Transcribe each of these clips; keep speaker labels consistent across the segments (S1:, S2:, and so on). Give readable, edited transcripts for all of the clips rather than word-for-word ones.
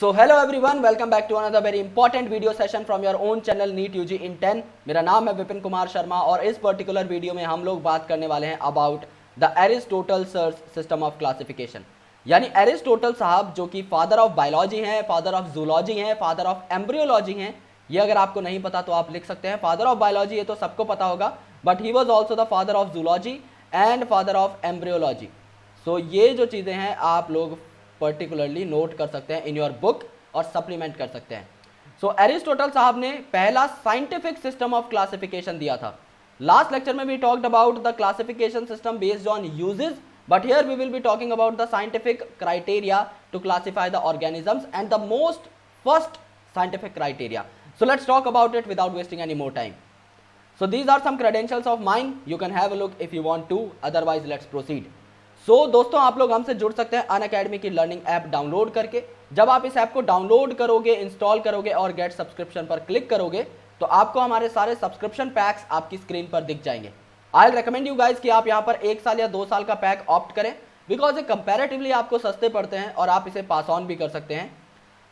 S1: So hello everyone, welcome back to another very important video session from your own channel NEET UG in 10। मेरा नाम है विपिन कुमार शर्मा और इस particular video में हम लोग बात करने वाले हैं about the Aristotle search system of classification. यानी एरिस्टोटल साहब जो कि फादर ऑफ बायोलॉजी हैं, फादर ऑफ जूलॉजी हैं, फादर ऑफ एम्ब्रियोलॉजी हैं। ये अगर आपको नहीं पता तो आप लिख सकते हैं। फादर ऑफ बायोलॉजी ये तो सबको पता होगा, but he was also the father of zoology and father of embryology. So ये जो चीज़ें हैं आप लोग पर्टिकुलरली नोट कर सकते हैं इन योर बुक और सप्लीमेंट कर सकते हैं। सो एरिस्टोटल साहब ने पहला साइंटिफिक सिस्टम ऑफ क्लासिफिकेशन दिया था। लास्ट लेक्चर में we talked about the classification system based on uses, but here we will be talking about the scientific criteria to classify the organisms and the most first scientific criteria. So let's talk about it without wasting any more time. So these are some credentials of mine. You can have a look if you want to. Otherwise, let's proceed. So दोस्तों आप लोग हमसे जुड़ सकते हैं Unacademy की learning app download करके। जब आप इस ऐप को डाउनलोड करोगे, इंस्टॉल करोगे और गेट सब्सक्रिप्शन पर क्लिक करोगे तो आपको हमारे सारे सब्सक्रिप्शन पैक्स आपकी स्क्रीन पर दिख जाएंगे। आई रिकमेंड यू गाइज कि आप यहाँ पर 1 साल या 2 साल का पैक ऑप्ट करें, बिकॉज ये कंपैरेटिवली आपको सस्ते पड़ते हैं और आप इसे पास ऑन भी कर सकते हैं।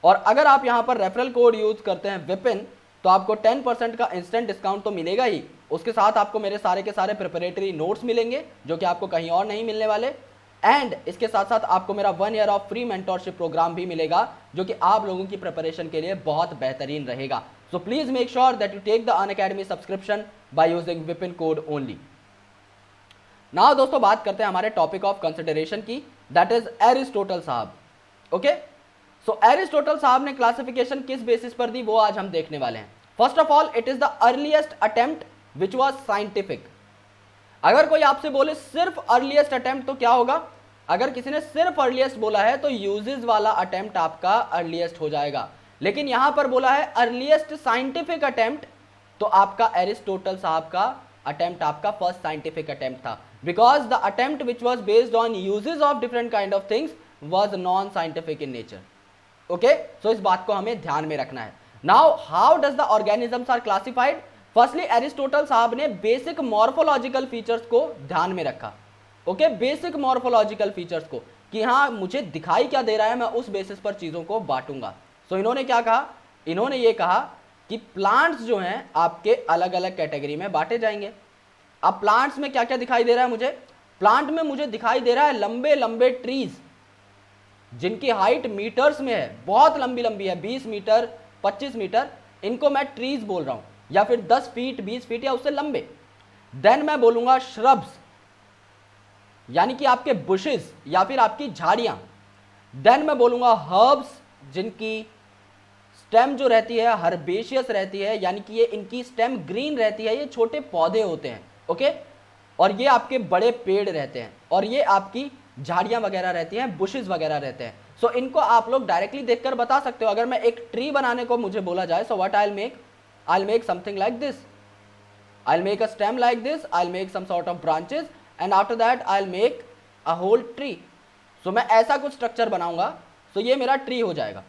S1: और अगर आप यहाँ पर रेफरल कोड यूज करते हैं विपिन, तो आपको 10% का इंस्टेंट डिस्काउंट तो मिलेगा ही, उसके साथ आपको मेरे सारे के सारे प्रिपरेटरी नोट्स मिलेंगे जो कि आपको कहीं और नहीं मिलने वाले। एंड इसके साथ साथ आपको मेरा 1 year of free mentorship programme भी मिलेगा जो कि आप लोगों की प्रिपरेशन के लिए बहुत बेहतरीन रहेगा। So please make sure that you take the Unacademy subscription by using Vipin code only. Now दोस्तों बात करते हैं हमारे टॉपिक ऑफ कंसिडरेशन की, दैट इज एरिस्टोटल साहब। ओके, सो एरिस्टोटल साहब ने क्लासिफिकेशन किस बेसिस पर दी वो आज हम देखने वाले हैं। First of all, it is the earliest attempt which was scientific. अगर कोई आपसे बोले सिर्फ अर्लीस्ट अटेम्प्ट तो क्या होगा? अगर किसी ने सिर्फ अर्लीस्ट बोला है तो यूजेस वाला अटेम्प्ट आपका अर्लीस्ट हो जाएगा, लेकिन यहां पर बोला है अर्लीस्ट साइंटिफिक अटेम्प्ट, तो आपका एरिस्टोटल साहब का अटेम्प्ट आपका फर्स्ट साइंटिफिक अटेम्प्ट था, because the attempt which was based on uses of different kind of things was non scientific in nature. Okay, so इस बात को हमें ध्यान में रखना है। Now how does the organisms are classified? Firstly Aristotle साहब ने बेसिक मॉर्फोलॉजिकल फीचर्स को ध्यान में रखा। ओके, बेसिक मॉर्फोलॉजिकल फीचर्स को, कि हाँ मुझे दिखाई क्या दे रहा है, मैं उस बेसिस पर चीजों को बांटूंगा। सो इन्होंने क्या कहा? इन्होंने ये कहा कि प्लांट्स जो हैं आपके अलग अलग कैटेगरी में बांटे जाएंगे। अब प्लांट्स में क्या क्या दिखाई दे रहा है मुझे? प्लांट में मुझे दिखाई दे रहा है लंबे लंबे ट्रीज जिनकी हाइट मीटर्स में है, बहुत लंबी लंबी है, 20 मीटर 25 मीटर, इनको मैं ट्रीज बोल रहा हूं, या फिर 10 फीट 20 फीट या उससे लंबे। देन मैं बोलूंगा श्रब्स, यानी कि आपके बुशेस या फिर आपकी झाड़ियां। देन मैं बोलूंगा हर्ब्स, जिनकी स्टेम जो रहती है हर्बेशियस रहती है, यानी कि ये इनकी स्टेम ग्रीन रहती है, ये छोटे पौधे होते हैं। ओके, और ये आपके बड़े पेड़ रहते हैं, और ये आपकी झाड़ियां वगैरह रहती हैं, बुशेस वगैरह रहते हैं। सो इनको आप लोग डायरेक्टली देखकर बता सकते हो। अगर मैं एक ट्री बनाने को मुझे बोला जाए, so what I'll make something like this. I'll make a stem like this, I'll make some sort of branches, and after that I'll make a whole tree. So मैं ऐसा कुछ स्ट्रक्चर बनाऊंगा, so ये मेरा ट्री हो जाएगा।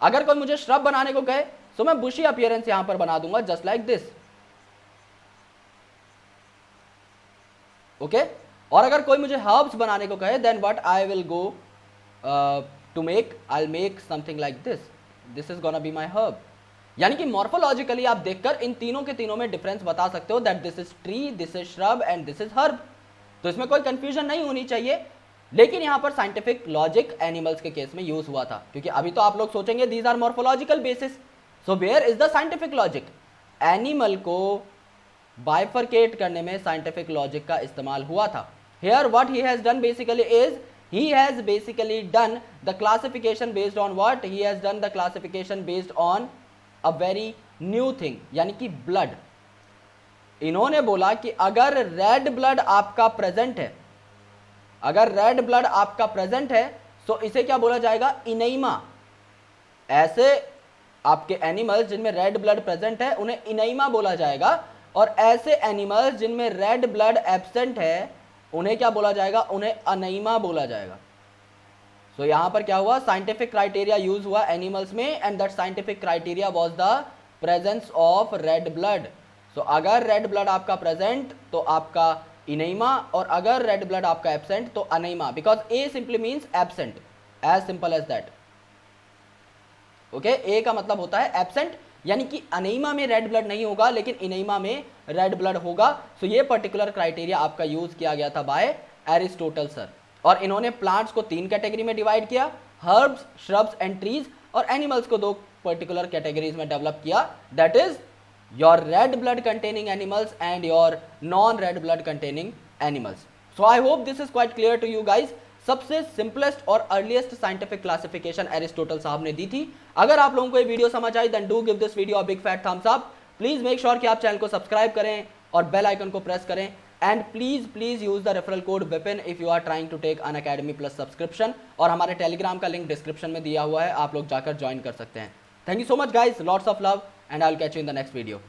S1: अगर कोई मुझे श्रब बनाने को कहे, so मैं बुशी अपीयरेंस यहां पर बना दूंगा, जस्ट लाइक दिस। ओके, और अगर कोई मुझे हर्ब्स बनाने को कहे, then what I will go to make, I will make something like this, this is gonna be my herb. यानी कि मॉर्फोलॉजिकली आप देखकर इन तीनों के तीनों में डिफरेंस बता सकते हो, that this is tree, this is shrub and this is herb. तो इसमें कोई कंफ्यूजन नहीं होनी चाहिए। लेकिन यहां पर साइंटिफिक लॉजिक एनिमल्स के केस में यूज हुआ था, क्योंकि अभी तो आप लोग सोचेंगे these are morphological basis, so where is the scientific logic? Animal को बाइफरकेट करने में साइंटिफिक लॉजिक का इस्तेमाल हुआ था। Here what he has done basically is, he has basically done the classification based on what? He has done the classification based on a very new thing, यानी कि blood. इन्होंने बोला कि अगर रेड ब्लड आपका प्रेजेंट है, अगर red blood आपका प्रेजेंट है, तो इसे क्या बोला जाएगा? इनैमा। ऐसे आपके एनिमल्स जिनमें रेड ब्लड प्रेजेंट है उन्हें इनैमा बोला जाएगा, और ऐसे एनिमल्स जिनमें रेड ब्लड एब्सेंट है उन्हें क्या बोला जाएगा? उन्हें अनैमा बोला जाएगा। सो यहां पर क्या हुआ? साइंटिफिक क्राइटेरिया यूज हुआ एनिमल्स में, and that scientific criteria was the presence of red blood. So अगर रेड ब्लड आपका प्रेजेंट तो आपका इनैमा, और अगर रेड ब्लड आपका एब्सेंट तो anaima, because a simply means absent, as simple as that. Okay, a का मतलब होता है एब्सेंट, यानी कि अनीमा में रेड ब्लड नहीं होगा लेकिन इनेमा में रेड ब्लड होगा। सो ये पर्टिकुलर क्राइटेरिया आपका यूज किया गया था बाय एरिस्टोटल सर। और इन्होंने प्लांट्स को 3 कैटेगरी में डिवाइड किया, हर्ब्स, श्रब्स एंड ट्रीज, और एनिमल्स को 2 पर्टिकुलर कैटेगरीज में डेवलप किया, that is your red blood containing animals and your non red blood containing animals. So I hope this is quite clear to you guys. सबसे simplest और earliest scientific classification Aristotle साहब ने दी थी। अगर आप लोगों को ये वीडियो समझ आई then do give this video a big fat thumbs up. Please make sure कि आप चैनल को सब्सक्राइब करें और बेल आइकन को प्रेस करें, and please use the referral code Vipin if you are trying to take Unacademy plus subscription. और हमारे Telegram का लिंक डिस्क्रिप्शन में दिया हुआ है, आप लोग जाकर ज्वाइन कर सकते हैं। Thank you so much guys, lots of love, and I will catch you in the next video.